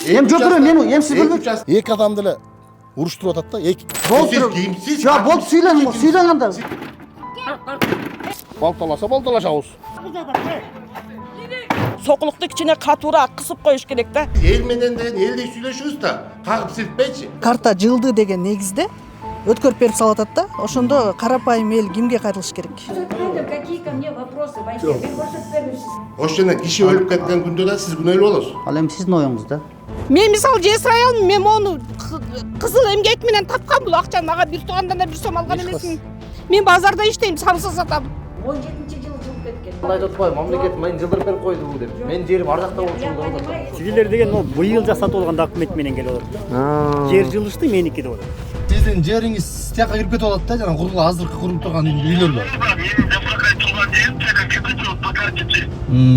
Эми жолдор мен эмсиз билбейм. Эки адамды эле уруштуруп атат да. Болду. Я болду сүйлөн анда. Балталашабыз. Соқулукту кичине катуураак кысып коюш керек да. Эл менен деген элдей сүйлөшүбүз да, кагып силтпейчи. Карта жылды деген негизде өткөрүп берип салып атат да. Ошондо карапайым эл кимге кайрылыш керек? Какие ко мне вопросы, Вася? Мен көрсөтүп бермишсиз. Ошондо киши өлүп кеткен күндө да сиз күнөөлүү болосуз. Ал эми сиздин оюңуз да. Мен мисалы жесир аялмын, мен мону кызыл эмгек менен тапкан бул акчаны, мага бир туугандан да бир сом алган эмесмин. Мен базарда иштейм, самса сатам. 17-жылы жылып кеткен. Алай жатпай, мамлекет мен жылдырып берип койду бул деп. Мен жерим ардакта болчу деп атат. Сигилер деген ол быйыл жасатып алган документ менен келип атат. Жер жылышты меники деп атат. Сиздин жериңиз тияка кирип кетип атат да, жана курулуп азыркы куруп турган үйлөр бар. Менин жапыракай туулган жерим тияка кирип кетип покартичи.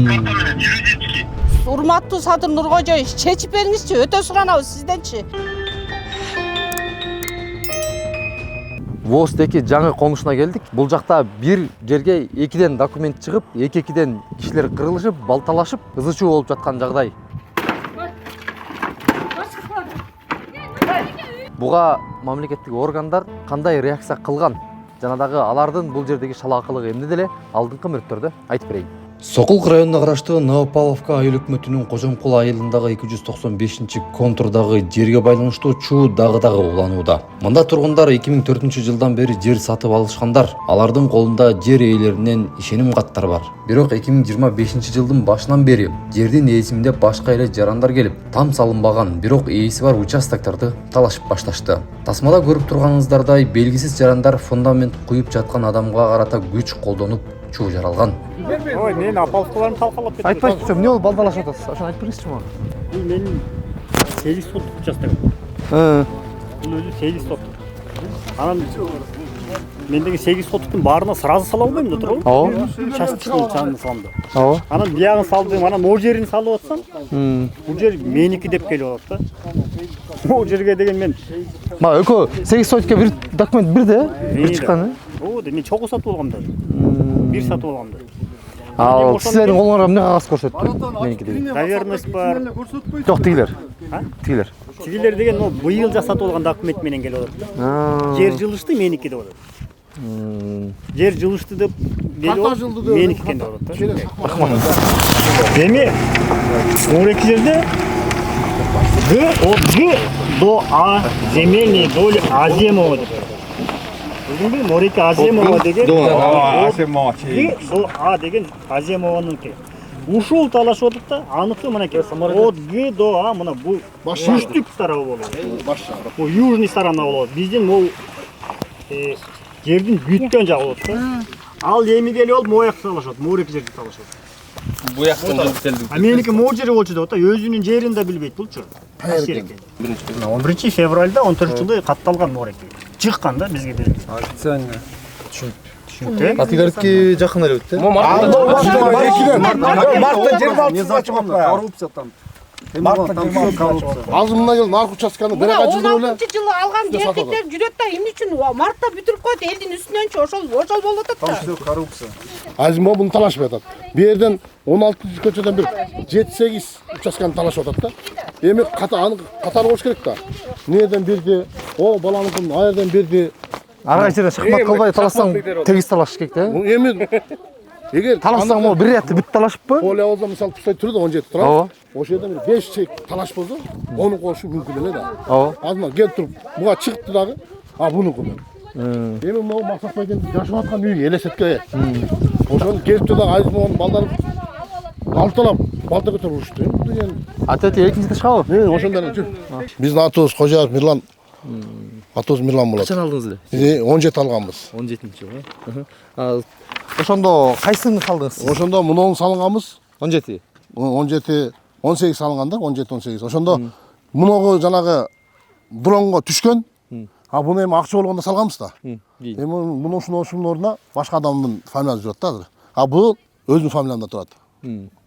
Карта менен юридический. Урматтуу Садыр Нуркожоевич, чечип бериңизчи, өтө суранабыз сизденчи. ВОЗ-деки жаңы конушуна келдик. Бул жакта бир жерге экиден документ чыгып, эки-экиден кишилер кырылышып, балталашып, ызы-чуу болуп жаткан жагдай. Буга мамлекеттик органдар кандай реакция кылган? Жана дагы алардын бул жердеги шалаакылыгы эмне деле алдыңкы мүрөттөрдө айтып берейин. Сокулук районуна караштуу Новопавловка айыл өкмөтүнүн Кожомкул айылындагы 295-контурдагы жерге байланыштуу чуу дагы уланууда. Мында тургундар 2004-жылдан бери жер сатып алышкандар. Алардын колунда жер ээлеринен ишеним каттары бар. Бирок 2025-жылдын башынан бери жердин ээсимине башка эле жарандар келип, там салынбаган, бирок ээси бар участокторду талашып башташты. Тасмада көрүп турганыңыздардай белгисиз жарандар фундамент куюп жаткан адамга карата күч колдонуп чуу жаралган. Ой, мен апалыктарымды талкалап кетти. Айтпайсыз, эмне болуп балдалашып атасыз? Ошону айтып бериңизчи мага. Бул менин 8 соттук участогум. Бул өзү 8 соттук. Анан мендеги 8 соттуктун баарына сразу сала албайм да, туурабы? Ооба. Частично салам да. Ооба. Анан биягын салдым, анан о жерин салып атсам, бул жер меники деп келип атат да. О жерге деген мен Ма экөө 8 соттукка бир документ бирде, бир чыккан. О, мен чогуу сатып алгам да. Бир сатып алгам да. Ал силердин колуңарга эмне кагаз көрсөттү? Меники деген. Доверенность бар. Жок, тигилер. Тигилер. Тигилер деген ол быйыл жасатып алган документ менен келип атат. Жер жылышты меники деп атат. Жер жылышты деп келип меники экен деп атат. Эми мурeki жерде Г от Г до А земельные доли Аземова деп атат. Бүгүнкү Морики Аземова деген Г до А деген Аземованыңки. Ушул талашып атат да, аныкы мынакей. От Г до А мына бул түштүк тарабы болот. Бул южный сторона болот. Биздин могу жердин бүткөн жагы болот да. Ал эми келип алып мояк талашат, Морики жерди талашат. Буяктан жылып келдик. А меники могу жери болчу деп атат, өзүнүн жерин да билбейт булчу. 11 февралда 14-жылы катталган Морики. Чыккан да бизге бир. Официально. Түшүнүктүү. Атигарки жакын эле өттү. Мартта жер балчыгы коррупциядан. Азыр мына ел нарк участканы бир айга жылдырып эле. 16-жылы алган жердиктер жүрөт да, эмне үчүн мартта бүтүрүп коет, элдин үстүнөнчү ошол болуп атат да. Все коррупция. Азыр могу буну талашып атат. Бу жерден 16-көчөдөн бир 7-8 участканы талашып атат да. Эми катар болуш керек да. Эмнеден бирди, о баланыкын аерден бирди. Ага жерде шахмат кылбай талашсаң, тегиз талаш керек да. Эми эгер талашсаң могу бир рятты бүт талашыппы? Поле болсо мисалы тустай турду 17 турат. Ооба. Ошол жерден 5 чек талаш болсо, onu кошу мүмкүн эле да. Ооба. Азыр келип туруп, буга чыкты дагы, а бунуку мен. Эми могу максат байкенин жашап аткан үйү элестетке. Ошону келип туруп дагы Азизмовдун балдары балталап, балта көтөрүп урушты. Бул деген Атети экинчиде чыгабы? ошондор жүр. Биздин атыбыз Кожаев Мирлан. Атыбыз Мирлан болот. Качан алдыңыз эле? Биз 17 алганбыз. 17-жылы. Ошондо кайсыны салдыңыз? Ошондо муну салганбыз. 17. 17 18 салынган да, 17-18. Ошондо мунугу жанагы дронго түшкөн. А буну эми акча болгондо салганбыз да. Эми муну ушунун ордуна башка адамдын фамилиясы жүрөт да азыр. А бул өзүнүн фамилиямда турат.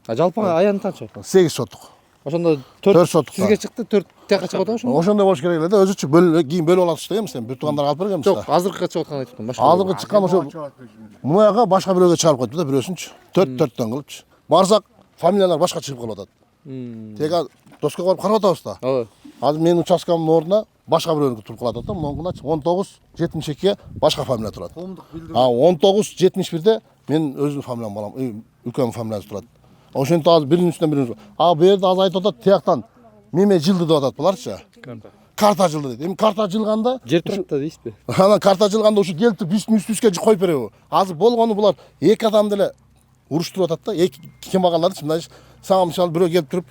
А жалпы аяны канча? 8 соттук. Ошондо 4 соттук. Сизге чыкты, 4 тияка чыгып атабы ошондо? Ошондой болуш керек эле да, өзүчө кийин бөлүп аласыз да, эми сен бир туугандарга алып бергенбиз да. Жок, азыркы чыгып аткан айтып атам, башка. Азыркы чыккан ошо мунаяга башка бирөөгө чыгарып койту да, бирөөсүнчү. 4-4төн кылыпчы. Барсак фамилиялар башка чыгып калып атат. Тега доска барып карап атабыз да. ооба. Азыр менин участкамдын ордуна башка бирөөнүкү туруп калат да. Мунгуначы 19-72 башка фамилия турат. 19-71де мен өзүмдүн фамилиям балам, үлкөн фамилиясы турат. Ошентип азыр биринин үстүнөн бирин. Бу жерде азыр айтып атат, тияктан меме жылды деп атат буларчы. Карта жылды дейт. Эми карта жылганда Жер турат да дейсизби? анан карта жылганда ушу келип үстүбүзгө коюп береби. Азыр болгону булар эки адам деле уруштуруп атат да. Эки кем агаларды мындай сага мисалы бирөө келип туруп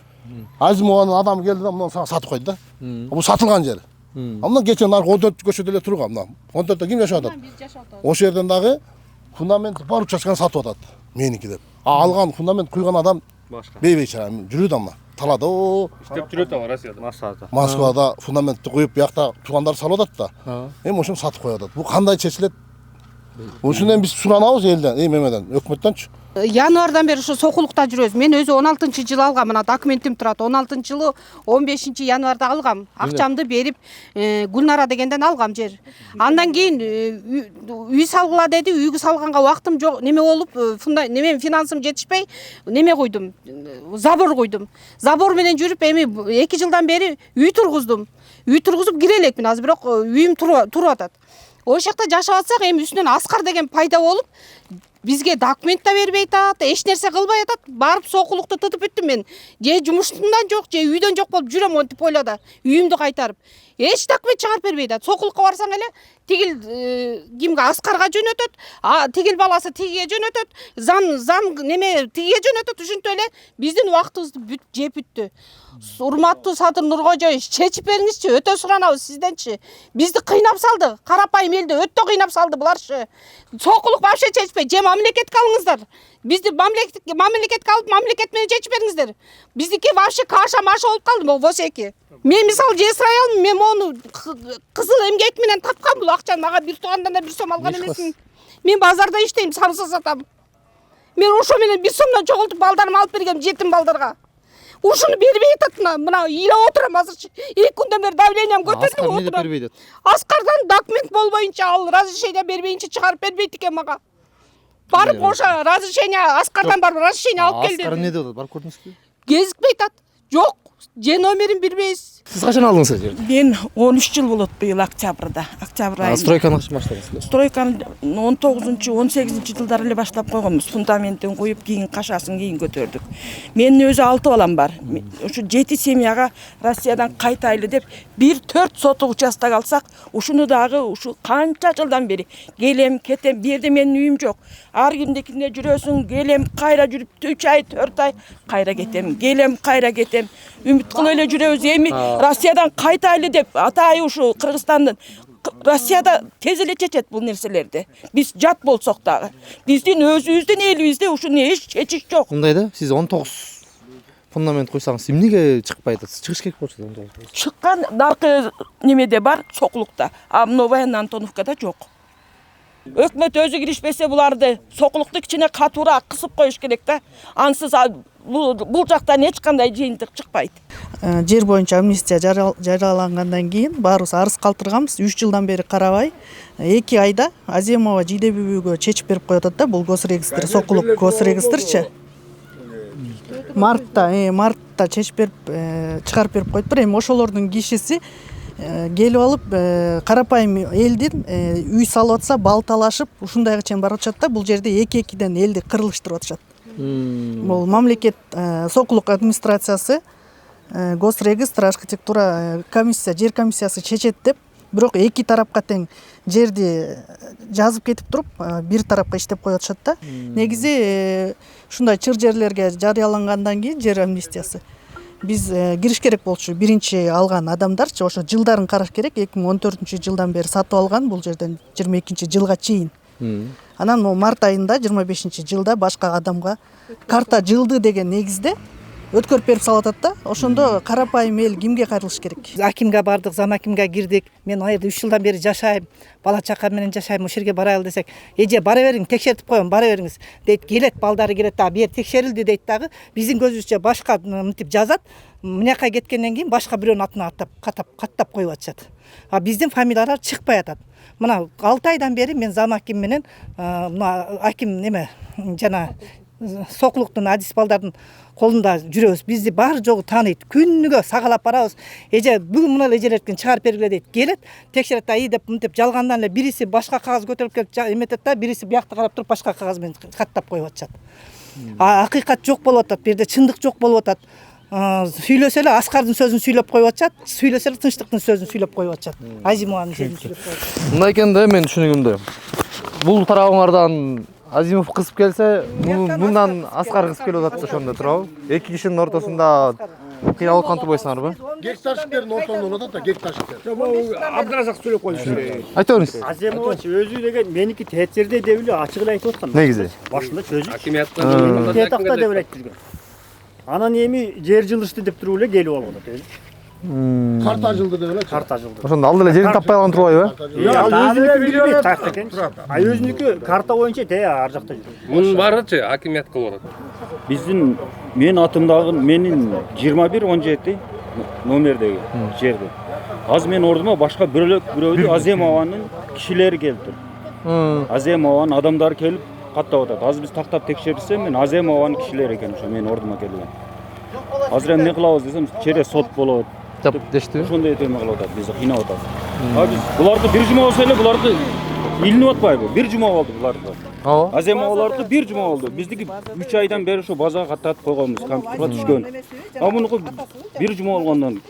Азимованын адамы келди да, мына сага сатып койду да. Бул сатылган жер. Мына кечен наркы 14 көчөдө эле турган мына. 14-тө ким жашап атат? Ошол жерден дагы фундамент бар участканы сатып атат. Меники деп. Алган фундамент куйган адам башка. Бейбейчара жүрүп да мына. Талада иштеп жүрөт да Россияда. Москвада фундаментти куюп, биякта туугандар салып атат да. Эми ошону сатып коюп атат. Бул кандай чечилет? Ушундан биз суранабыз элден, эмеден, өкмөттөнчү. Январдан бери ушу сокулукта жүрөбүз. Мен өзү 16-жылы алгам, мына документим турат. 16-жылы 15-январда алгам. Акчамды берип, Гүлнара дегенден алгам жер. Андан кийин үй салгыла деди, үйгө салганга убактым жок. Неме болуп, неме финансым жетишпей, неме койдум. Забор койдум. Забор менен жүрүп, эми 2 жылдан бери үй тургуздум. Үй тургузуп кире элекмин азыр, бирок үйүм туруп атат. Ошол жакта жашап атсак, эми үстүнөн Аскар деген пайда болуп, бизге документ да бербей атат, эч нерсе кылбай атат. Барып сокулукту тытып бүттүм мен. Же жумушумдан жок, же үйдөн жок болуп жүрөм монтип ойлода. Үйүмдү кайтарып. Эч документ чыгарып бербей атат. Сокулукка барсаң эле тигил кимге Аскарга жөнөтөт, тигил баласы тигиге жөнөтөт, зам неме тигиге жөнөтөт. Ушинтип эле биздин убактыбызды жеп бүттү. Урматтуу Садыр Нуркожоевич, чечип бериңизчи, өтө суранабыз сизденчи. Бизди кыйнап салды, карапайым элди өтө кыйнап салды буларчы. Сокулук вообще чечпей, же мамлекетке алыңыздар. Бизди мамлекетке алып, мамлекет менен чечип бериңиздер. Биздики вообще каша-маша болуп калды могу босеки. Мен мисалы жер сурай алдым, мен мону кызыл эмгек менен тапкан бул акчаны, мага бир туугандан да бир сом алган эмесмин. Мен базарда иштейм, самса сатам. Мен ошо менен бир сомдон чогултуп балдарымды алып бергем, жетим балдарга. Ушуну бербей атат, мына ыйлап отурам азырчы. 2 күндөн бери давлением көтөрүлүп отурат. Бербейт. Аскардан документ болбоюнча, ал разрешение бербейинче чыгарып бербейт экен мага. Барып ошо разрешение Аскардан барып разрешение алып келди. Аскар эмне деп атат? Барып көрдүңүзбү? Кезикпей атат. Жок, же номерин билбейбиз. Сиз качан алдыңыз жерди? Мен 13 жыл болот быйыл октябрда. Октябрь айында. Стройканы качан баштадыңыз? Стройканы 19-18 жылдары эле баштап койгонбуз. Фундаментин куюп, кийин кашасын кийин көтөрдүк. Менин өзү 6 балам бар. Ушу 7 семьяга Россиядан кайтайлы деп 1-4 сотук участок алсак, ушуну дагы ушу канча жылдан бери келем, кетем, бу жерде менин үйүм жок. Ар кимдикинде жүрөсүң, келем, кайра жүрүп 3 ай, 4 ай кайра кетем, келем, кайра кетем. Үмүт кылып эле жүрөбүз. Эми Россиядан кайтайлы деп атайы ушу Кыргызстандын Россияда тез эле чечет бул нерселерди. Биз жат болсок дагы. Биздин өзүбүздүн элибизде ушуну эч чечиш жок. Мындай да, сиз 19 фундамент койсаңыз, эмнеге чыкпай атат? Чыгыш керек болчу 19. Чыккан наркы немеде бар, Сокулукта. А мына Военный Антоновкада жок. Өкмөт өзү киришпесе буларды Сокулукту кичине катуураак кысып коюш керек да. Ансыз бул жактан эч кандай жыйынтык чыкпайт. Жер боюнча амнистия жарыялангандан кийин баарыбыз арыз калтырганбыз. 3 жылдан бери карабай, 2 айда Аземова Жидебүбүгө чечип берип коюп атат да, бул госрегистр, Сокулук госрегистрчи. Мартта чечип берип чыгарып берип коюптур. Эми ошолордун кишиси келип алып карапайым элдин үй салып атса балталашып ушундайга чейин барып атышат да. Бул жерде эки-экиден элди кырылыштырып атышат. Бул мамлекет Сокулук администрациясы, госрегистр, архитектура комиссия, жер комиссиясы чечет деп, бирок эки тарапка тең жерди жазып кетип туруп, бир тарапка иштеп коюп атышат да. Негизи ушундай чыр жерлерге жарыялангандан кийин жер амнистиясы биз кириш керек болчу. Биринчи алган адамдарчы ошо жылдарын караш керек. 2014-жылдан бери сатып алган, бул жерден 22-жылга чейин. Анан март айында 25-жылда башка адамга карта жылды деген негизде өткөрүп берип салып атат да. Ошондо карапайым эл кимге кайрылыш керек? Акимге бардык, зам акимге кирдик. Мен ал жерде 3 жылдан бери жашайм, бала чака менен жашайм. Ошол жерге барайлы десек, эже бара бериң, текшертип коем, бара бериңиз дейт. Келет, балдары келет, бу жер текшерилди дейт дагы. Биздин көзүбүзчө башка мынтип жазат. Мынакай кеткенден кийин башка бирөөнүн атына каттап коюп атышат. А биздин фамилиялар чыкпай атат. Мына 6 айдан бери мен зам аким менен мына аким неме жана сокулуктун адис балдардын колунда жүрөбүз. Бизди баары жогу тааныйт. Күнүгө сагалап барабыз. Эже бүгүн мына эжелерден чыгарып бергиле дейт. Келет, текшерет да, деп мынтип жалгандан эле бириси башка кагаз көтөрүп келип эметет да, бириси биякты карап туруп башка кагаз менен каттап коюп атышат. Акыйкат жок болуп атат, бу жерде чындык жок болуп атат. Сүйлөсө эле Аскардын сөзүн сүйлөп коюп атышат, сүйлөсө эле Тынчтыктын сөзүн сүйлөп коюп атышат. Азимованын сөзүн сүйлөп коюп атышат. Мындай экен да менин түшүнүгүмдө. Бул тарабыңардан Азимов кысып келсе, мындан Аскар кысып келип атат да ошондо турабы? Эки кишинин ортосунда кыйналып аткан турбайсыңарбы? Гектарщиктердин ортосунда болуп атат да, гектарщиктер. Абдыразак сөйлөп коюшу. Айта бериңиз. Аземович өзү деген меники тетсерде деп эле ачык эле айтып аткан. Негизи. Башында сөзү. Хакимияттан тетакта деп эле айтып жүргөн. Анан эми жер жылышты деп туруп эле келип алып атат өзү. Карта жылды деп эле. Карта жылды. Ошондо алды эле жерин таппай калган турбайбы? Ал өзүнүкү билбейт так экен. А өзүнүкү карта боюнча те ар жакта жүрөт. Мунун баарычы хакимият кылып атат. Биздин мен атымдагы менин 2117 номердеги жерде. Азыр мен ордума башка бирөөдү Аземованын кишилери келип тур. Аземованын адамдары келип каттап атат. Азыр биз тактап текшерсем мен Аземованын кишилери экен ошо менин ордума келген. Азыр эмне кылабыз десем, чере сот болот деп дештиби? Ошондой эме кылып атат, бизди кыйнап атат. А биз буларды бир жума болсо эле буларды илинип атпайбы? Бир жума болду буларды. Ооба. Аземоваларды бир жума болду. Биздики 3 айдан бери ошо базага каттатып койгонбуз, компьютерге түшкөн. А мунуку бир жума болгондон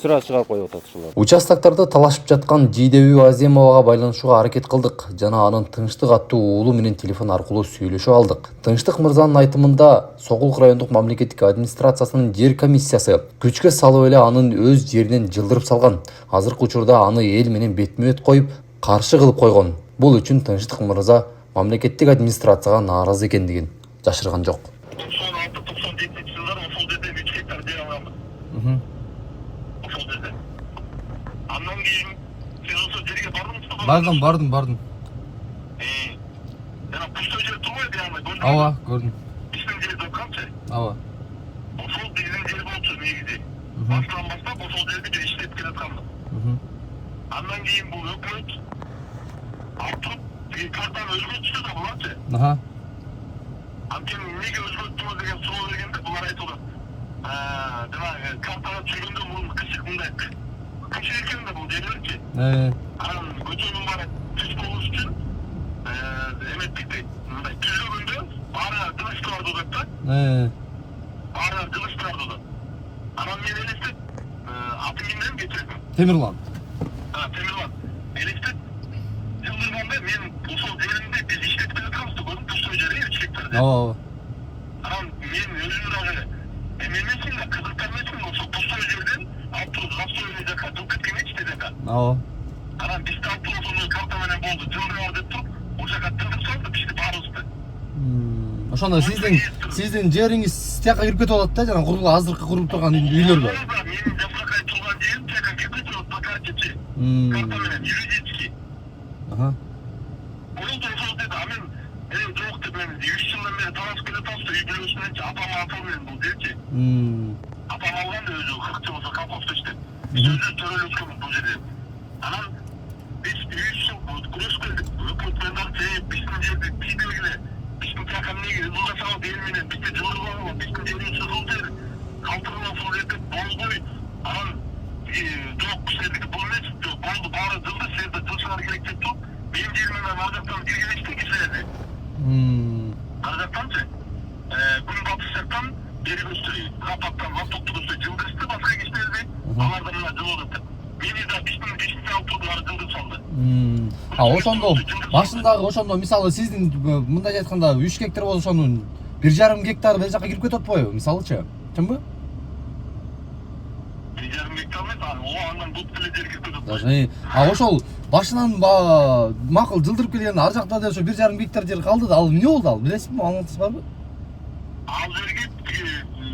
сразу чыгарып коюп атат ушулар. Участоктарды талашып жаткан Жидебүй Аземовага байланышууга аракет кылдык жана анын Тынчтык аттуу уулу менен телефон аркылуу сүйлөшүп алдык. Тынчтык мырзанын айтымында Сокулук райондук мамлекеттик администрациясынын жер комиссиясы күчкө салып эле анын өз жеринен жылдырып салган. Азыркы учурда аны эл менен бетме-бет коюп, каршы кылып койгон. Бул үчүн Тынчтык мырза мамлекеттик администрацияга нааразы экендигин жашырган жок. 96-97 жылдар ошол жерде 3 гектар жер алганбыз. Ошол жерде. Андан кийин сиз ошол жерге бардыңызбы? Бардым. Жана пустой жер турбайбы аны көрдүңүзбү? Ооба, көрдүм. Биздин жер доканчы? Ооба. Ошол биздин жер болчу негизи. Баштан баштап ошол жерди биз иштеп келатканбыз. Андан кийин бул өкмөт алып туруп картаны өзгөртүштү да буларчы. Анткени эмнеге өзгөрттүңүз деген суроо бергенде булар айтып атат. Жанагы картага түшүргөндө мунун кычык мындай кычык экен да бул жерлерчи. Анан көчөнүн баары түз болуш үчүн эметтикти мындай түзгөндө баары кылычтар додот да. Баары кылычтар додот. Анан мен элестеп атымден кечирдим. Темирлан. Темирлан. Элестеп жылдырганда мен ошол жеримде биз иштеп келатканбыз да көрдүм пустой жер 3 гектар. Ооба. Анан мен өзүм дагы эмесмин да кызыктармысмын ошол пустой жерден алып туруп застройный жака жылып кеткенечи дека. Ооба. Анан бизди алып туруп ошондой карта менен болду жылдырабыз деп туруп ошол жака тындырып салды бизди баарыбызды. Ошондо сиздин жериңиз тияка кирип кетип атат да, жана азыркы курулуп турган үйлөргө. Менин жапыракай турган жерим тияка кирип кетип атат по картечи. Карта менен юридический. Болду ошол деди, а мен жок деп мен 3 жылдан бери талашып келатабыз, үй бүлөсүнөнчү апам менен бул жерчи. Апам алган да өзү 40 жыл ошо колхоздо иштеп. Биз өзү төрөлөшкөнбүз бул жерде. Анан биз 3 жыл күрөшүп келдик. Өкмөт менен дагы тээп биздин жерди тийбегиле. Биздин тияка эмнеге ылдасаңыз эл менен бизди жылдырбагыла, биздин жерибиз ысыл жер. Калтырган ошол жерде болбой. Анан жок сиздики бул эмес, болду баары жылды, силерде жылчылар керек деп туруп, менин жерим менен ар жактан биргелештик силерди. Ар жактанчы күн батыш жактан бери көчтү, капаттан востокто көчтү, жылдырышты башка кишилерди, алар да мына жылып атат. Мени да биздин бишинчи алып турду, ары жылдырып салды. Ошондо башындагы ошондо мисалы сиздин мындай айтканда 3 гектар болсо ошонун 1,5 гектар бул жака кирип кетип атпайбы, мисалычы? Чынбы? 1,5 гектар эмес, андан бут деле жер кирип кетип атат. Ошол башынан макул жылдырып келген ар жакта да ошо 1,5 гектар жер калды да, ал эмне болду ал? Билесизби, аңлатасыз барбы? Ал жерге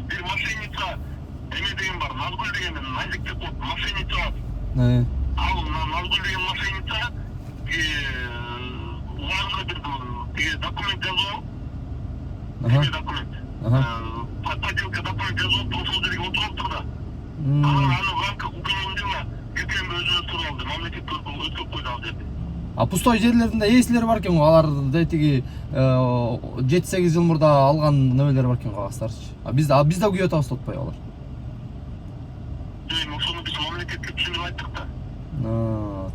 бир мошенница эме деген бар, Назгүл деген Назик деп коет, мошенница бар. Ал Назгүл деген мошенница уларына бир документ жазып алып, документ, подделка документ жазып алып, ошол жерге отуруп алыптыр да. Анан аны в рамках уголовного дела ГКМ өзүнө туруп алды, мамлекетке өткөрүп койду ал жерди. А пустой жерлердин да ээсилери бар экен го, аларды тиги 7-8 жыл мурда алган нөмелер бар экен кагаздарчы. Биз да күйөт атабыз деп атпайбы алар? Ошону биз мамлекетке түшүндүрүп айттык да.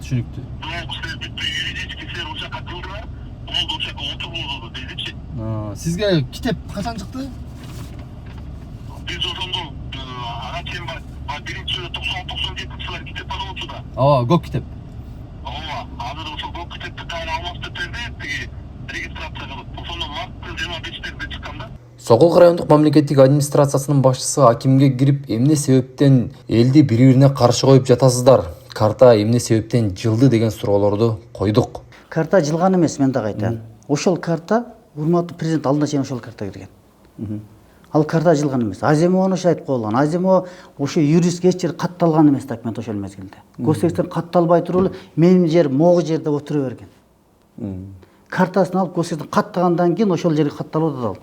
Түшүнүктүү. Силер бүттү юридический силер ошол жака кылдыңар, болду ошол жака отурулду дедичи. Сизге китеп качан чыкты? Биз ошондо ага чейин бар. Биринчи 90-97 жылдар китеп бар болчу да. Ооба, көк китеп. Ооба, азыр ошол көк китепти кайра алмап кетерди, тиги регистрация кылып. Ошондо марттын 25-терде чыккан да. Сокулук райондук мамлекеттик администрациясынын башчысы акимге кирип, эмне себептен элди бири-бирине каршы коюп жатасыздар? Карта эмне себептен жылды деген суроолорду койдук. Карта жылган эмес, мен дагы айтам. Ошол карта урматтуу президент алдына чейин ошол карта кирген. Ал карта жылган эмес. Аземованы ошо айтып койгон. Аземова ошо юристке эч жер катталган эмес документ ошол мезгилде. Госсекретарь катталбай туруп, менин жер могу жерде отура берген. Картасын алып госсекретарь каттагандан кийин ошол жерге катталып атат.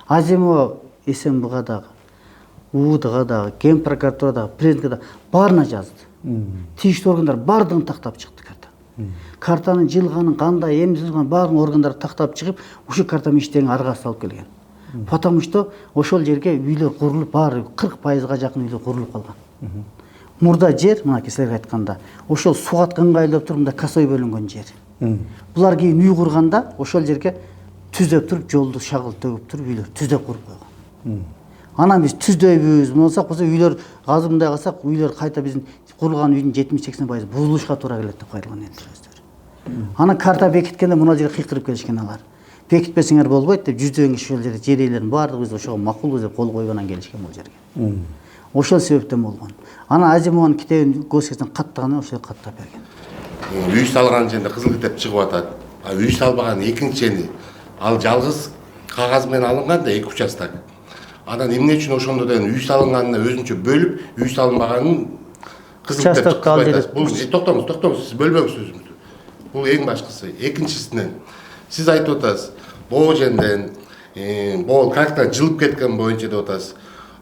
Аземова СМБга дагы, УУДга дагы, Ген прокуратурага дагы, президентке дагы баарына жазды. Тийиштүү органдар бардыгын тактап чыкты карта. Картанын жылганын кандай эмне жазылганын баарын органдар тактап чыгып, ушул карта иштегенин аргасы салып келген. Потому что ошол жерге үйлөр курулуп, баары 40%га жакын үйлөр курулуп калган. Мурда жер, мына силерге айтканда, ошол сугат ыңгайлап туруп, мында косой бөлүнгөн жер. Булар кийин үй курганда ошол жерге түзөп туруп, жолду шагыл төгүп туруп, үйлөр түзөп куруп койгон. Анан биз түздөйбүз, болсак, болсо үйлөр азыр мындай кылсак, үйлөр кайта биздин курулган үйдүн 70-80% бузулушка туура келет деп кайрылган элдер. Анан карта бекиткенде мына жерге кыйкырып келишкен алар. Бекитпесиңер болбойт деп жүздөгөн киши ошол жерде жер ээлерин баардыгыбыз ошого макулбуз деп кол койгонан келишкен бул жерге. Ошол себептен болгон. Анан Аземованын китебин госсекретарь каттагандан ошол каттап берген. Үй салган жерде кызыл китеп чыгып атат. А үй салбаган экинчени ал жалгыз кагаз менен алынган да 2 участок. Анан эмне үчүн ошондо деген үй салынганына өзүнчө бөлүп, үй салынбаганын кызыл китеп чыгып атат. Бул токтоңуз, сиз бөлбөңүз сөзүмдү. Бул эң башкысы. Экинчисинен сиз айтып атасыз, могу жерден могу карта жылып кеткен боюнча деп атасыз.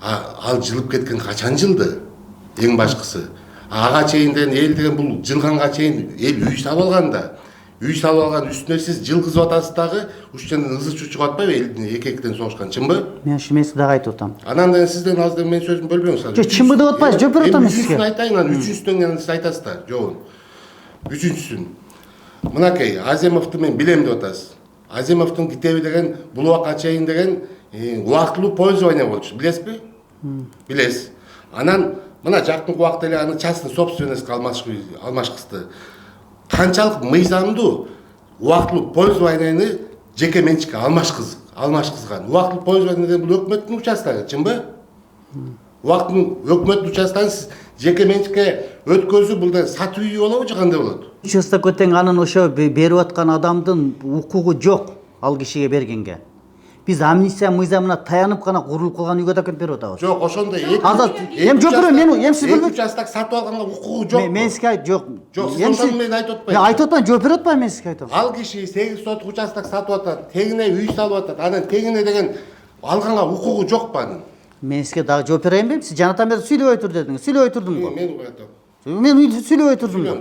Ал жылып кеткен качан жылды? Эң башкысы. Ага чейин деген эл деген бул жылганга чейин эл үй салып алган да. Үй салып алган үстүнө сиз жылгызып атасыз дагы, ушчандан ызы чучуп атпайбы элдин эки-экиден согушкан, чынбы? Мен шумеси дагы айтып атам. Анан деген сизден азыр мен сөзүмдү бөлбөңүз. Жок, чынбы деп атпайсыз, жооп берип атам сизге. Үчүнчүсүн айтайын, анан үчүнчүсүнөн кийин сиз айтасыз да, жобун. Үчүнчүсүн. Мынакей Аземовду мен билем деп атасыз. Аземовдун китеби деген бул убакка чейин деген убактылуу пользование болчу, билесизби? Билесиз. Анан мына жакын убакта эле аны частный собственностька алмашкызды. Канчалык мыйзамдуу убактылуу пользованияны жеке менчикке алмашкызган. Убактылуу пользование деген бул өкмөттүн участогу, чынбы? Өкмөттүн участогун сиз жеке менчикке өткөзүү бул да сатуу үй болобу же кандай болот? Участокко тең анын ошо берип аткан адамдын укугу жок ал кишиге бергенге. Биз амнистия мыйзамына таянып гана курулуп калган үйгө документ берип атабыз. Жок, ошондой эми жок берем, мен эмсиз бөлбөйт. Участок сатып алганга укугу жок. Мен сизге жок. Жок, сиз ошону мен айтып атпайм. Мен айтып атпайм, жооп берип атпайм, мен сизге айтам. Ал киши 8 сотук участок сатып атат, тегине үй салып атат. Анан тегине деген алганга укугу жок па анын? Мен сизге дагы жооп берейинби? Сиз жанатан бери сүйлөбөй тур дедиңиз. Сүйлөбөй турдум го. Мен айтам. Мен сүйлөбөй турдум го.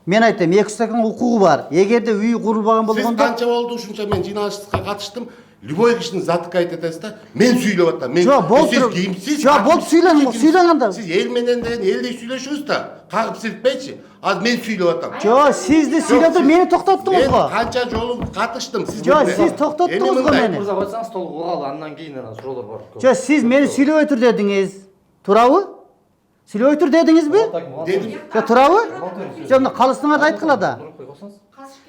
Мен айтам, 2 участоктун укугу бар. Эгерде үй курулбаган болгондо. Сиз канча болду ушунча мен жыйналышка катыштым. Любой кишинин затыкы айтып атасыз да. Мен сүйлөп атам. Мен жок, болду. Жок, болду, сүйлөңүз го, сүйлөңүндө. Сиз эл менен деген элдей сүйлөшүңүз да. Кагып силтпейчи. Азыр мен сүйлөп атам. Жок, сизди сүйлөдүм, мени токтоттуңуз го. Мен канча жолу катыштым сиз. Жок, сиз токтоттуңуз го мени. Мырза койсоңуз толук угалы, андан кийин суроолор бар. Жок, сиз мени сүйлөбөй тур дедиңиз. Туурабы? Сүйлөбөй тур дедиңизби? Дедим. Жок, туурабы? Жок, мына калыстыңарды айткыла да.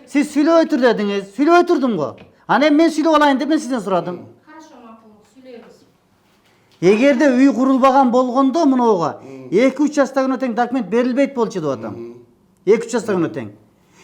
Сиз сүйлөбөй тур дедиңиз. Сүйлөбөй турдум го. Анан мен сүйлөп алайын деп мен сизден сурадым. Эгерде үй курулбаган болгондо мынауга 2 участогуна тең документ берилбейт болчу деп атам. 2 участогуна тең.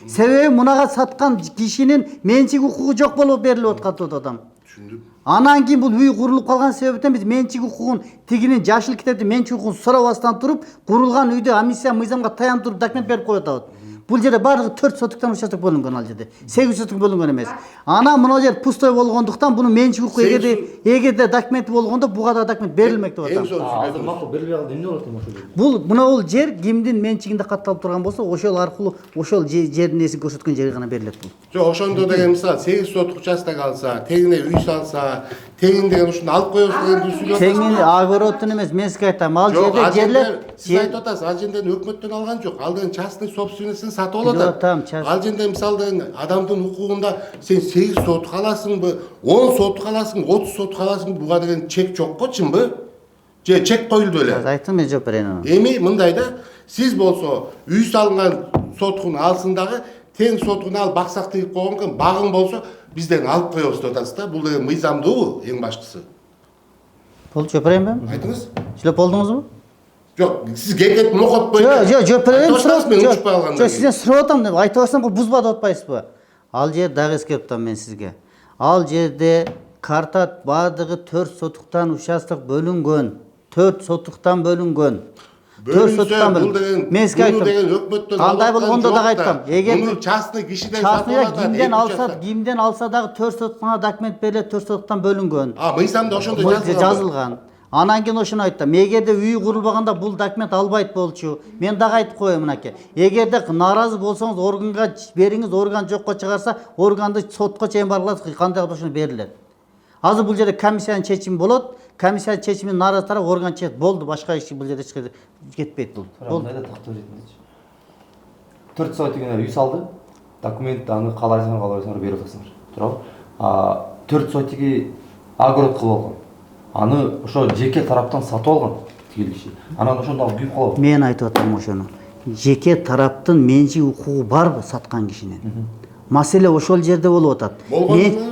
Себеби мунага саткан кишинин менчик укугу жок болуп берилип аткан деп атам. Түшүндүм. Анан кийин бул үй курулуп калган себептен биз менчик укугун тигинин жашыл китепти менчик укугун сурабастан туруп, курулган үйдө амнистия мыйзамга таянып туруп документ берип коюп атабыз. Бул жерде барлыгы 4 сотуктан участок бөлүнгөн ал жерде. 8 сотук бөлүнгөн эмес. Ана мына жер пустой болгондуктан буну менчик укугу эгерде документи болгондо буга да документ берилмек деп атам. Азыр макул берилбей калды. Эмне болот эми ошол жерде? Бул жер кимдин менчигинде катталып турган болсо, ошол аркылуу ошол жердин несин көрсөткөн жери гана берилет бул. Жок, ошондо деген мисалы 8 сотук участок алса, тегине үй салса, тегин деген ушуну алып коебуз деген сүйлөп. Тегин огородтун эмес, мен сизге айтам. Ал жерде жерлер сиз айтып атасыз, ал жерден өкмөттөн алган жок. Ал деген частный собственностьун сатып алып Жок, атат. там, частный. Ал жерде мисалы адамдын укугунда сен 8 сотук аласыңбы, 10 сотук аласың, 30 сотук аласың, буга деген чек жокко, чынбы? Же чек коюлду эле. Айттым мен жооп берейин. Эми мындай да, сиз болсо үй салган сотугун алсын дагы, тең сотугун алып баксак тигип койгон багың болсо бизден алып коебуз деп атасыз да. Бул деген мыйзамдуубу эң башкысы? Болду, жооп берейинби? Айтыңыз. Сүйлөп болдуңузбу? Жок, сиз кекет мокот бойдон. Жок, жооп берейин. Мен учпай алганда. Жок, сизден сурап атам деп айтып атсам, бузба деп атпайсызбы? Ал жер дагы эскерип атам мен сизге. Ал жерде карта бардыгы 4 сотуктан участок бөлүнгөн. 4 сотуктан бөлүнгөн. 4 сотуктан бөлүнгөн. Мен сизге айттым. Кандай болгондо дагы айттым. Эгер частный кишиден сатып алат, кимден алса дагы 4 сотуктан документ берилет, 4 сотуктан бөлүнгөн. Мыйзамда ошондой жазылган. Анан кийин ошону айттым. Эгерде үй курулбаганда бул документ албайт болчу. Мен дагы айтып коеюн мынакей. Эгерде наразы болсоңуз органга бериңиз, орган жокко чыгарса, органды сотко чейин баргылат, кандай ошону берилет. Азыр бул жерде комиссиянын чечими болот. Комиссиянын чечимине наразы тарап орган чечет. Болду, башка иш бул жерде эч кайда кетпейт бул. Мындайда токтоп жетмечи. 4 сотигине үй салды. Документти аны калайсыңар берип атасыңар. Туурабы? 4 сотиги огород кылып алган. Аны ошо жеке тараптан сатып алган тигил киши. Анан ошондо күйүп калабы? Мен айтып атам ошону. Жеке тараптын менчик укугу барбы саткан кишинин? Маселе ошол жерде болуп атат.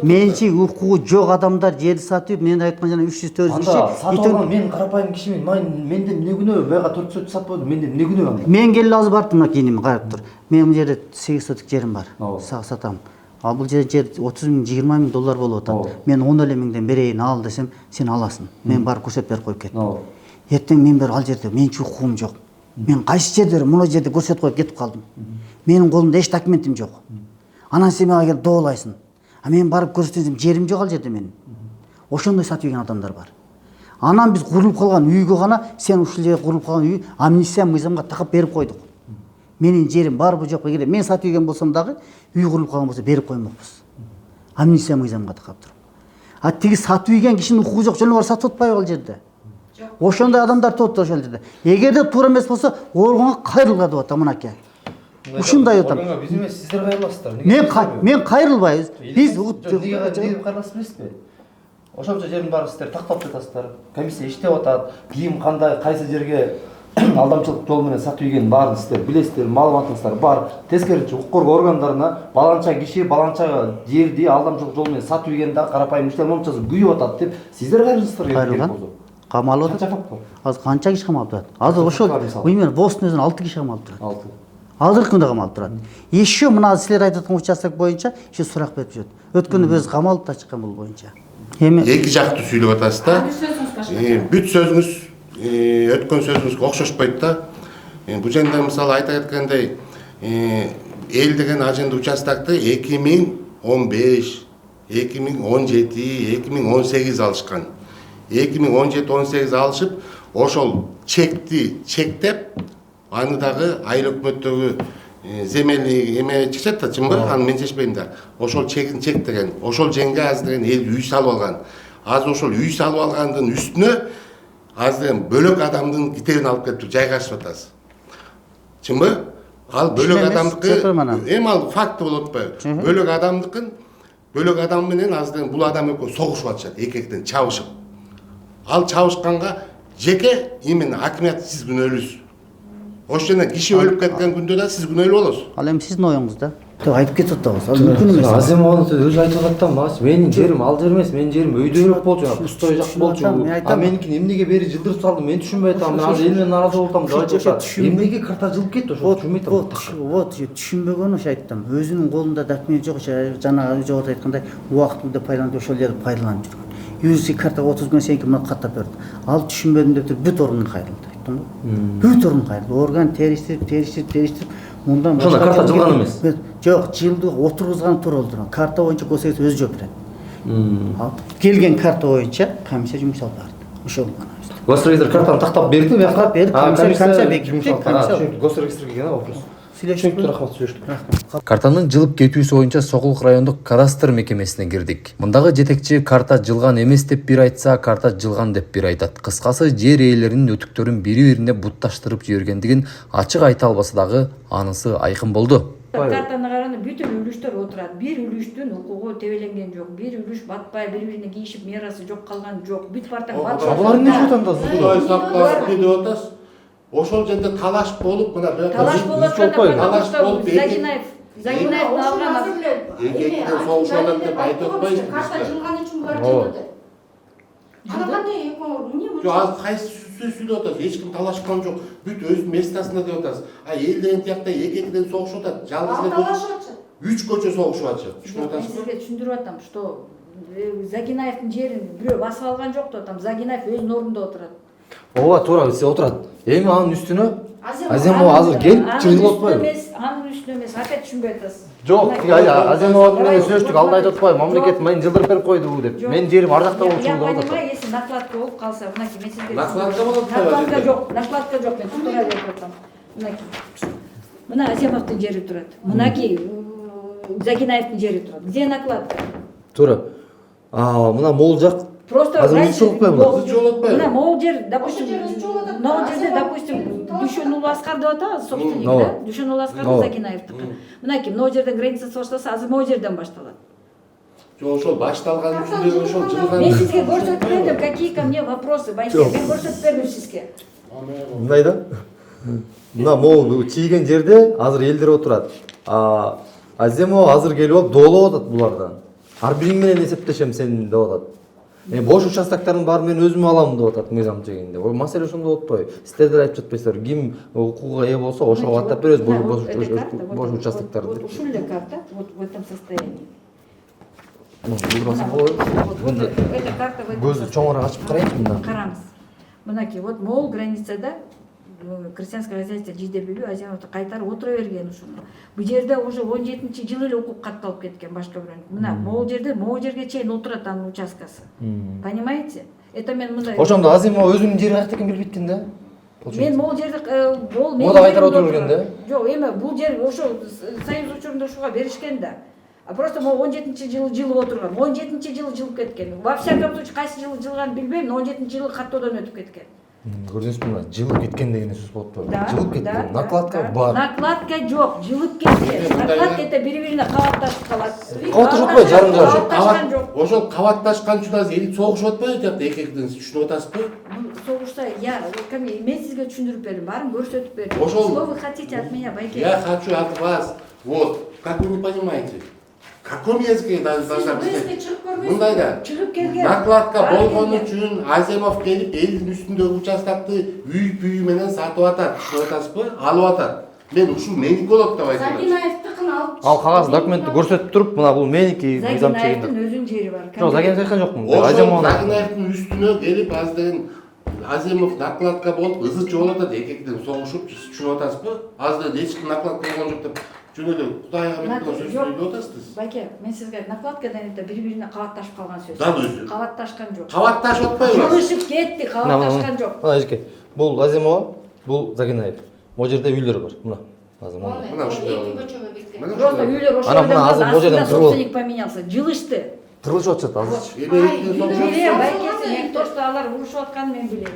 Менчик укугу жок адамдар жерди сатып, мен айткан жана 300-400 киши. Анда сатып алган мен карапайым кишимин. Менде эмне күнөө? Мага 4 сот сатып койду. Менде эмне күнөө анда? Мен келип азыр бардым, мына кийиним карап тур. Мен бул жерде 8 сотук жерим бар. Сатам. Ал бул жер 30 миң, 20 миң доллар болуп атат. Мен 10 эле миңден берейин ал десем, сен аласың. Мен барып көрсөтүп берип коюп кеттим. Эртең мен бер ал жерде менчик укугум жок. Мен кайсы жерде, мына жерде көрсөтүп коюп кетип калдым. Менин колумда эч документим жок. Анан сен мага келип доолайсың. Мен барып көрсөтсөм жерим жок ал жерде менин. Ошондой сатып ийген адамдар бар. Анан биз курулуп калган үйгө гана сен ушул жерде курулуп калган үй амнистия мыйзамга такып берип койдук. Менин жерим барбы жокпу, эгер мен сатып ийген болсом дагы үй курулуп калган болсо берип коймокпуз. Амнистия мыйзамга такап туруп. Тиги сатып ийген кишинин укугу жок, жөн бар сатып атпайбы ал жерде? Ошондой адамдар турат ошол жерде. Эгерде туура эмес болсо, органга кайрылган деп атам мынакей. Ушундай атам. Органга биз эмес, сиздер кайрыласыздар. Мен кайрылбайбыз. Биз кайрыласыз билесизби? Ошончо жердин баарын сиздер тактап жатасыздар. Комиссия иштеп атат. Ким кандай кайсы жерге алдамчылык жол менен сатып ийгенин баарын сиздер билесиздер, маалыматыңыздар бар. Тескерисинче укук коргоо органдарына баланча киши баланча жерди алдамчылык жол менен сатып ийген да карапайым иштер момчасы күйүп атат деп сиздер кайрыласыздар. Кайрылган. Камалып атат. Азыр канча киши камалып турат? Азыр ошол именно Бостун өзүнө 6 киши камалып турат. 6. Азыркы күндө камалып турат. Еще мына силер айтып аткан участок боюнча еще сурак берип жүрөт. Өткөндө биз камалып да чыккан бул боюнча. Эми эки жакты сүйлөп атасыз да. Бүт сөзүңүз өткөн сөзүңүзгө окшошпойт да. Бул жерде мисалы айта кеткендей, эл деген аженда участокты 2015, 2017, 2018 алышкан. 2017-18 алышып, ошол чекти чектеп, аны дагы айыл өкмөттөгү земельный эме чечет да, чынбы? Аны мен чечпейм да. Ошол чегин чектеген, ошол жеңге азыр деген эл үй салып алган. Азыр ошол үй салып алгандын үстүнө азыр деген бөлөк адамдын китебин алып келип жайгашып атасыз. Чынбы? Ал бөлөк адамдыкы, эми ал факт болуп атпайбы? Бөлөк адам менен азыр деген бул адам экөө согушуп атышат, экектен чабышып. Ал чабышканга жеке именно акимият сиз күнөөлүүсүз. Ошол жерде киши өлүп кеткен күндө да сиз күнөөлүү болосуз. Ал эми сиздин оюңуз да. Айтып кетип атабыз. Ал мүмкүн эмес. Аземовдун өзү айтып атат да, мас менин жерим ал жер эмес, менин жерим өйдөйрөөк болчу, пустой жак болчу. Меникин эмнеге бери жылдырып салды, мен түшүнбөй атам. Мен азыр эл менен наразы болуп атам деп айтып атат. Эмнеге карта жылып кетти ошо түшүнбөй атам. Вот, түшүнбөгөн ошо айттым. Өзүнүн колунда документ жок, жана жогот айткандай убактылуу пайдаланып ошол жерди пайдаланып жүргөн. Юридический карта 30 күн сенки мына каттап берди. Ал түшүнбөдүм деп туруп бүт органга кайрылды, айттым го. Бүт органга кайрылды. Орган териштирип, Мындан Ошондо карта жылган эмес. Жок, жылды отургузган тууралуу турган. Карта боюнча государство өзү жооп берет. Келген карта боюнча комиссия жумуш алып барат. Ошол гана. Госрегистр картаны тактап берди, бияка. Тактап берип, комиссия бекитти. Госрегистрге келген вопрос. Сүйлөшүп Рахмат, сүйлөштүк. Картанын жылып кетүүсү боюнча Сокулук райондук кадастр мекемесине кирдик. Мындагы жетекчи карта жылган эмес деп бир айтса, карта жылган деп бир айтат. Кыскасы, жер ээлеринин өтүктөрүн бири-бирине бутташтырып жибергендигин ачык айта албаса дагы анысы айкын болду. Картаны караганда бүтүн үлүштөр отурат. Бир үлүштүн укугу тебеленген жок. Бир үлүш батпай, бири-бирине кийишип, мерасы жок калган жок. Бүт партаң батып. Булар эмне үчүн атат? Кудай сактасын деп атасыз. Ошол жерде талаш болуп, мына Талаш болуп талаш болуп, Загинаев алган. Экекиден согушуп атат деп айтып атпайсызбы? Карта жылган үчүн булар жылды. Карагандай эмне? Жок, азыр кайсы сөз сүйлөп атасыз? Эч ким талашкан жок. Бүт өз местасында деп атасыз. А эл деген тиякта экекиден согушуп атат. Жалгыз эле 3 көчө согушуп атышат. Түшүнүп Мен атасызбы? сизге түшүндүрүп атам, что Загинаевдин жерин бирөө басып алган жок деп атам. Загинаев өзүнүн ордунда отурат. Ооба, туура, отурат. Эми анын үстүнө Аземова азыр келип чыгып атпайбы? Анын үстүнө эмес, опять түшүнбөй атасыз. Жок, Аземова менен сүйлөштүк, алда айтып атпайбы? Мамлекет мени жылдырып берип койду деп. Менин жерим ар жакта болчу Я деп атат. понимаю, если накладка болуп калса, мынакей мен сизге Накладка болуп калса, накладка жок, мен туура айтып атам. Мынакей. Мына Аземовдун жери турат. Мынакей Загинаевдин жери турат. Где накладка? Туура. Мына могул жак Просто азыр ушул атпайбы? мына могул жер, допустим, могул жерде, допустим, Дүйшөнүлүү Аскар деп атабыз, собственник, да? Дүйшөнүлүү Аскар Загинаевдики. Мынакей, могул жерден границасы башталса, азыр могул жерден башталат. Жок, ошол башталган үчүн ошол жылган. Мен сизге көрсөтүп бердим, какие ко мне вопросы, байке. Мен көрсөтүп бердим сизге. Мындай да? Мына могул чийген жерде азыр элдер отурат. Аземова азыр келип алып доолоп атат булардан. Ар бириң менен эсептешем сен деп атат. Бош участоктардын баарын мен өзүм алам деп атат мыйзам чегинде. Маселе ошондо болуп атпайбы? Сиздер деле айтып жатпайсыздарбы? Ким укугуга ээ болсо ошого аттап беребиз бош участоктарды деп. Ушул эле карта, вот в этом состоянии. Эта карта Көздү чоңураак ачып карайынчы мындан. Караңыз. Мынакей, вот могул границада крестьянское хозяйство жидебилүү Аземовду кайтарып отура берген ушуну. Бул жерде уже 17-жылы эле укук катталып кеткен башка бирөөнүн. Мына могул жерге чейин отурат анын участкасы. Понимаете? Это мен мындай. Ошондо Аземова өзүнүн жери кайерде экенин билбейт да? Мен могул жерди Мода кайтарып отура берген да? Жок, эми бул жер ошо союз учурунда ушуга беришкен да. А просто могу 17-жылы жылып отурган. 17-жылы жылып кеткен. Во всяком случае кайсы жылы жылганын билбейм, но 17-жылы каттоодон өтүп кеткен. Көрдүңүзбү мына жылып кеткен деген сөз болуп атпайбы? Да, Жылып кеткен. Накладка бар. Накладка жок, жылып кеткен. Накладка это бири-бирине кабатташып калат. Кабатташып атпайбы, жарым жок. Ошол кабатташкан үчүн азыр эл согушуп атпайбы тиякта экекиден, түшүнүп атасызбы? Согушса, мен сизге түшүндүрүп бердим, баарын көрсөтүп бердим. Ошол- Что вы хотите от меня, байке? Я хочу от вас, вот, как вы не понимаете, в каком языке должна быть? Мындай да, Чыгып келген. накладка болгон үчүн Аземов келип элдин үстүндөгү участокты үй менен сатып атат, түшүнүп атасызбы? Алып атат. Мен ушул меники болот деп айтам. Загинаевдикин алып. Ал кагаз документти көрсөтүп туруп, мына бул меники мыйзам чегинде. Загинаевдин өзүнүн жери бар. Жок, Загинаев айткан жокмун. Ошол Аземова. Загинаевдин үстүнө келип азырын Аземов накладка болуп ызы болуп атат, экекиден согушуп, түшүнүп атасызбы? Азыр эч ким накладка болгон жок деп жөн эле Кудайга мен сөз сүйлөп атасыз. Байке, мен сизге накладкадан эте бири-бирине кабатташып калган сөз. Дал өзү. Кабатташкан жок. Кабатташып атпайбы? Жылышып кетти, кабатташкан жок. Мына эжеке. Бул Аземова, бул Загинаев. Могул жерде үйлөр бар. Мына. Азыр мына. Мына ушундай. Просто үйлөр ошол Ана мына азыр могул жерден кырылып. собственник поменялся. Жылышты. Тырылышып атышат азыр. Билем, байкеси, мен то, что алар урушуп атканын мен билем.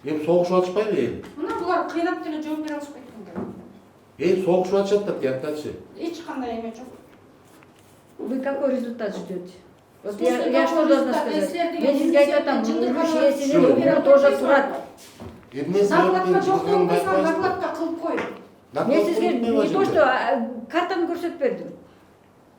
Эми согушуп атышпайбы эл? Мына булар кыйнап деле жооп бере алышпайт экен. Эл согушуп атышат да тияктачы. Эч кандай эме жок. Вы какой результат ждете? Вот В смысле, я что какой должна результат? сказать? Если Мен сизге айтып атам, жылдык иесинин Жок. укугу тоже турат. Накладка жок деп койсо, накладка кылып кой. Мен сизге не то, что картаны көрсөтүп бердим.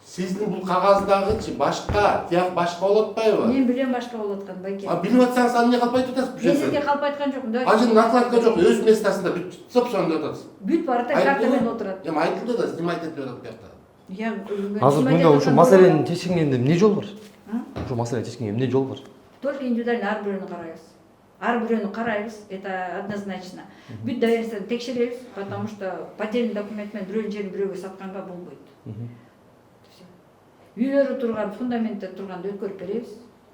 Сиздин бул кагаздагычы башка, тияк башка болуп атпайбы? Мен билем башка болуп атканын, байке. Билип атсаңыз аны эмне калпайт атасыз бул Мен жерде? сизге калп айткан жокмун. Ажын накладка жок, өз местасында бүт сопсон деп атасыз. Бүт барда карта менен отурат. Эми айтылды да, сиз айтып деп атат бияқта. Я Азыр мында ушул маселени чечкенге эмне жол бар? Ушул маселени чечкенге эмне жол бар? Только индивидуально ар бирөөнү карайбыз. ар бирөөнү карайбыз, это однозначно. Бүт доверенностьту текшеребиз, потому что поддельный документ менен бирөөнүн жерин бирөөгө сатканга болбойт. Үйлөрү турган, фундаментте турганды өткөрүп беребиз.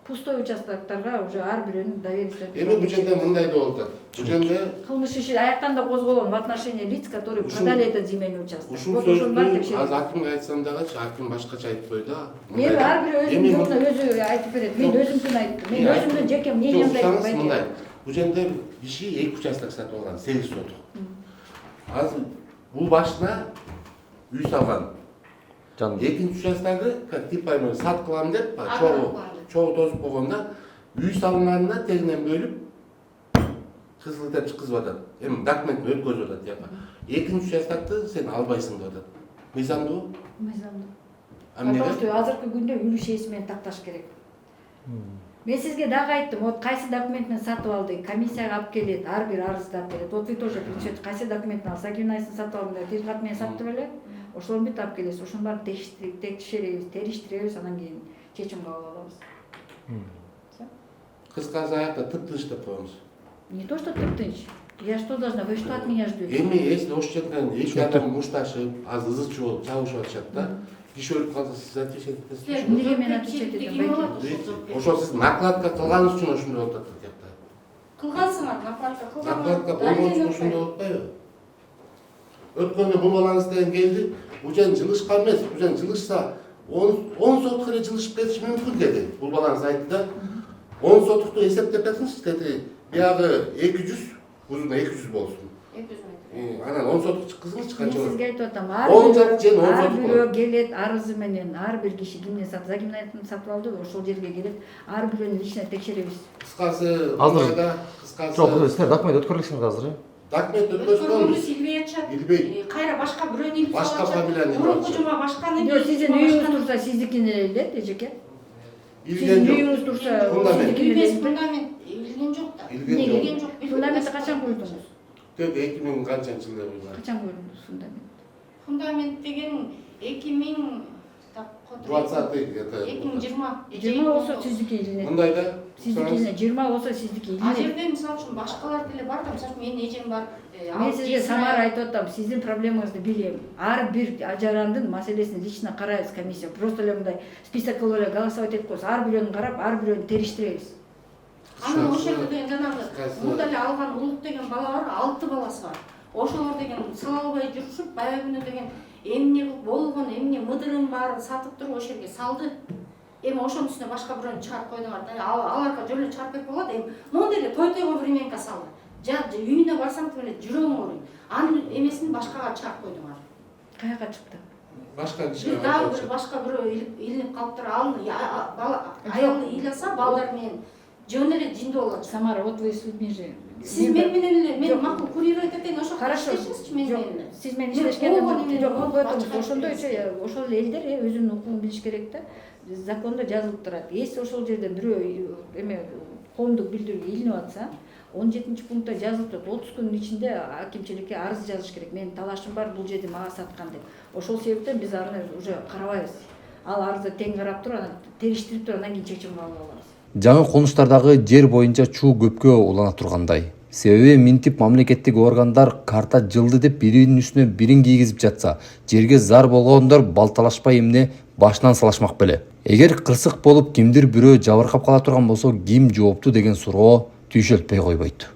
Пустой участоктарга уже ар бирөөнүн доверенностьту. Эми бул жерде мындай болуп атат. Бул жерде Кылмыш иши аяктан да козголгон в отношении лиц, которые продали этот земельный участок. ушул Вот ошонун баарын сөздү текшеребиз. акимге айтсам дагычы аким башкача айтпой да. Эми ар бир өзүнүн жолуна өзү айтып берет. Мен өзүмкүн айттым. Мен өзүмдүн жеке мнениемди айттым. мындай. Бул жерде киши 2 участок сатып алган, 8 соток. Азыр бул башына үй салган. Экинчи участогу как типа сат кылам деп, чогуу тосуп койгондо үй салынганына тегинен бөлүп кызыл деп чыккызып атат. Эми документти өткөзүп атат тияка. Экинчи участокты сен албайсың деп атат. Мыйзамдуу? Мыйзамдуу. Эмнеге? Потому что азыркы күндө үлүш ээси менен такташ керек. Мен сизге дагы айттым, вот кайсы документин сатып алды, комиссияга алып келет, ар бир арызды алып келет. Вот вы тоже принесете, кайсы документин алса, Сагинайсын сатып алдым деп, телхат менен сатып эле. Ошолорун бүт алып келесиз, ошонун баарын текшеребиз, териштиребиз, анан кийин чечим кабыл алабыз. Кыскасы аякта тып-тынч деп коебуз. Не то, что тып-тынч. Я что должна, вы что от меня ждете? Эми если ошол жерден 2 адам мушташып, азыр ызы чуу чабышып атышат да. Киши өлүп калса сиз отвечать этесиз. Эмнеге мен отвечать этем? Ошол сиз накладка кылганыңыз үчүн ошондой болуп атат тиякта. Кылгансыңар, накладка кылган. Накладка болгон үчүн ошондой болуп атпайбы? Өткөндө бул балаңыз деген келди, бул жер жылышкан эмес, бул жер жылышса 10 сотук эле жылышып кетиши мүмкүн деди. Бул балаңыз айтты да. 10 сотукту эсептеп берсиңизчи деди. Биягы 200, узуну 200 болсун. 200 метр. Анан 10 сотук чыккызыңызчы Мен канча болот? сизге айтып атам, ар бирөө келет арызы менен, ар бир киши кимден сатып, Загимнайдын сатып алды, ошол жерге келет, ар бирөөнү лично текшеребиз. Кыскасы, Жок, силер документ өткөрүлсүңөр азыр. Документ Өткөргөндө илбей атышат. Илбей. Кайра башка бирөөнү илип Башка фамилияны илип Мурунку атышат. жума башканы. Жок, сиздин үйүңүз турса, сиздикини эле илет, эжеке. Илген жок. Үйүңүз турса, Фундамент. сиздикини эле Үйбес илет. фундамент илген жок да. Илген жок. Фундаментти качан куйдуңуз? Тек 2000 канчанчы жылы болгон. Качан куйдуңуз фундамент? Фундамент деген 2000 20-й это 2020. 20 болсо сиздики илинет. мындай да. Сиздики илинет, 20 болсо сиздики А илинет. жерде мисалы үчүн башкалар деле бар да, мисалы үчүн менин эжем бар. Мен сизге Самара айтып атам, сиздин проблемаңызды билем. Ар бир ажарандын маселесин лично карайбыз комиссия. Просто эле мындай список кылып эле голосовать этип койсо, ар бирөөнүн карап, ар бирөөнү териштиребиз. Анан ошол жерде деген жанагы мында эле алган Улук деген бала бар, 6 баласы бар. Ошолор деген сала албай жүрүшүп, баягы күнү деген эмне болгон, эмне мыдырын баарын сатып туруп ошол жерге салды. Эми ошонун үстүнө башка бирөөнү чыгарып койдуңар да. Аларга жөн эле чыгарып берип койгон. Эми моундай эле той-тойго временка салды. Үйүнө барсам деле жүрөгүм ооруйт. Анын эмесин башкага чыгарып койдуңар. Каяка чыкты? Башка киши. Дагы бир башка бирөө илинип калыптыр. Аял ыйласа балдар менен жөн эле жиндүү болот. Самара, вот вы с людьми же. Сиз мен менен эле мен макул курировать этейин, ошол Хорошо. иштешиңизчи мен менен эле. Сиз менен иштешкенде жок, ошондойчо ошол элдер өзүнүн укугун билиш керек да. Закондо жазылып турат. Если ошол жерден бирөө эме коомдук билдирүүгө илинип атса, 17-пунктта жазылып турат. 30 күнүн ичинде акимчиликке арыз жазыш керек. Менин талашым бар, бул жерди мага саткан деп. Ошол себептен биз аны уже карабайбыз. Ал арызды тең карап туруп, анан териштирип туруп, анан кийин чечим кабыл алабыз. Жаңы конуштардагы жер боюнча чуу көпкө улана тургандай. Себеби минтип мамлекеттик органдар карта жылды деп биринин үстүнө бирин кийгизип жатса, жерге зар болгондор балталашпай эмне башынан салашмак беле. Эгер кырсык болуп кимдир бирөө жабыркап кала турган болсо, ким жоопту деген суроо түйшөлтпөй койбойт.